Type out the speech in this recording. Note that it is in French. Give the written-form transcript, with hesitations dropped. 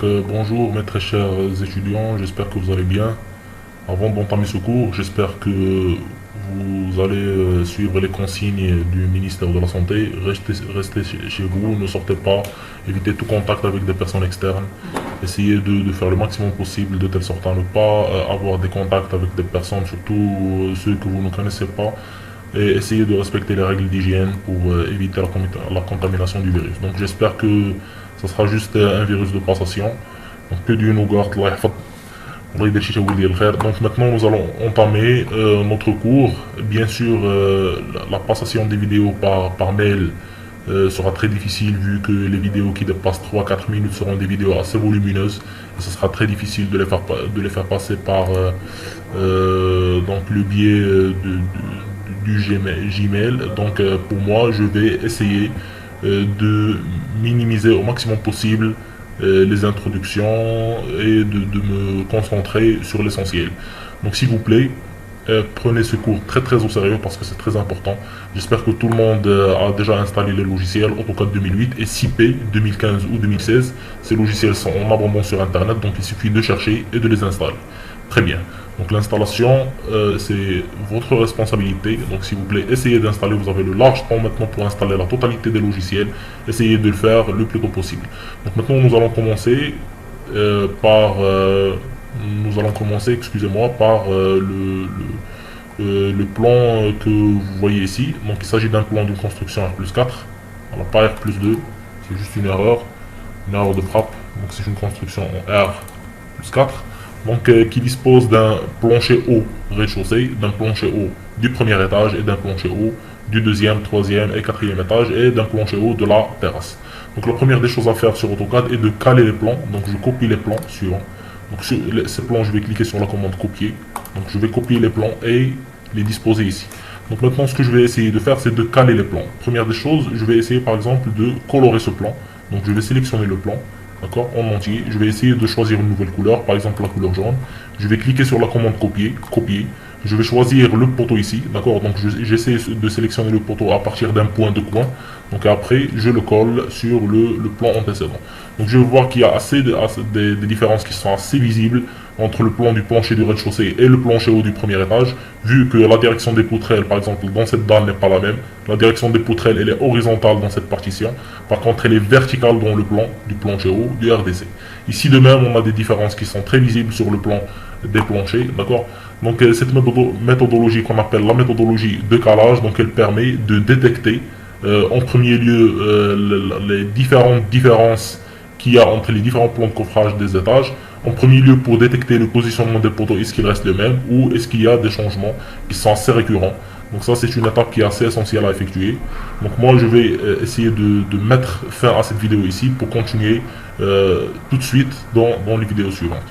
Bonjour mes très chers étudiants, j'espère que vous allez bien. Avant d'entamer ce cours, j'espère que vous allez suivre les consignes du ministère de la Santé. Restez chez vous, ne sortez pas, évitez tout contact avec des personnes externes. Essayez de faire le maximum possible de telle sorte à ne pas avoir des contacts avec des personnes, surtout ceux que vous ne connaissez pas. Et essayez de respecter les règles d'hygiène pour éviter la contamination du virus. Donc j'espère que ce sera juste un virus de passation. Donc que Dieu nous garde. Allah يدير شي تاويل ديال الخير. Donc maintenant nous allons entamer notre cours. Bien sûr la passation des vidéos par mail sera très difficile vu que les vidéos qui dépassent 3-4 minutes seront des vidéos assez volumineuses et ce sera très difficile de les faire passer par donc le biais du Gmail. Donc pour moi je vais essayer de minimiser au maximum possible les introductions et de me concentrer sur l'essentiel. Donc s'il vous plaît, prenez ce cours très au sérieux parce que c'est très important. J'espère que tout le monde a déjà installé les logiciels AutoCAD 2008 et SIP 2015 ou 2016. Ces logiciels sont en abondance sur internet, donc il suffit de chercher et de les installer. Très bien. Donc l'installation, c'est votre responsabilité. Donc s'il vous plaît, essayez d'installer. Vous avez le large temps maintenant pour installer la totalité des logiciels. Essayez de le faire le plus tôt possible. Donc maintenant, nous allons commencer excusez-moi, par le plan que vous voyez ici. Donc il s'agit d'un plan d'une construction R+4. Alors pas R+2, c'est juste une erreur de frappe. Donc c'est une construction en R+4. Donc qui dispose d'un plancher haut rez-de-chaussée, d'un plancher haut du premier étage et d'un plancher haut du deuxième, troisième et quatrième étage et d'un plancher haut de la terrasse. Donc la première des choses à faire sur AutoCAD est de caler les plans. Donc je copie les plans suivants. Donc sur ces plans, je vais cliquer sur la commande copier. Donc je vais copier les plans et les disposer ici. Donc maintenant ce que je vais essayer de faire c'est de caler les plans. Première des choses, je vais essayer par exemple de colorer ce plan. Donc je vais sélectionner le plan. D'accord, en entier. Je vais essayer de choisir une nouvelle couleur, par exemple la couleur jaune. Je vais cliquer sur la commande copier. Je vais choisir le poteau ici, d'accord. Donc j'essaie de sélectionner le poteau à partir d'un point de coin. Donc après, je le colle sur le plan antécédent. Donc je vais voir qu'il y a des différences qui sont assez visibles entre le plan du plancher du rez-de-chaussée et le plancher haut du premier étage, vu que la direction des poutrelles, par exemple, dans cette dalle n'est pas la même. La direction des poutrelles, elle est horizontale dans cette partition. Par contre, elle est verticale dans le plan du plancher haut du RDC. Ici, de même, on a des différences qui sont très visibles sur le plan des planchers, d'accord. Donc, cette méthodologie qu'on appelle la méthodologie de calage, donc elle permet de détecter en premier lieu les différentes différences qu'il y a entre les différents plans de coffrage des étages. En premier lieu, pour détecter le positionnement des poteaux, est-ce qu'il reste le même ou est-ce qu'il y a des changements qui sont assez récurrents. Donc ça, c'est une étape qui est assez essentielle à effectuer. Donc moi, je vais essayer de mettre fin à cette vidéo ici pour continuer tout de suite dans les vidéos suivantes.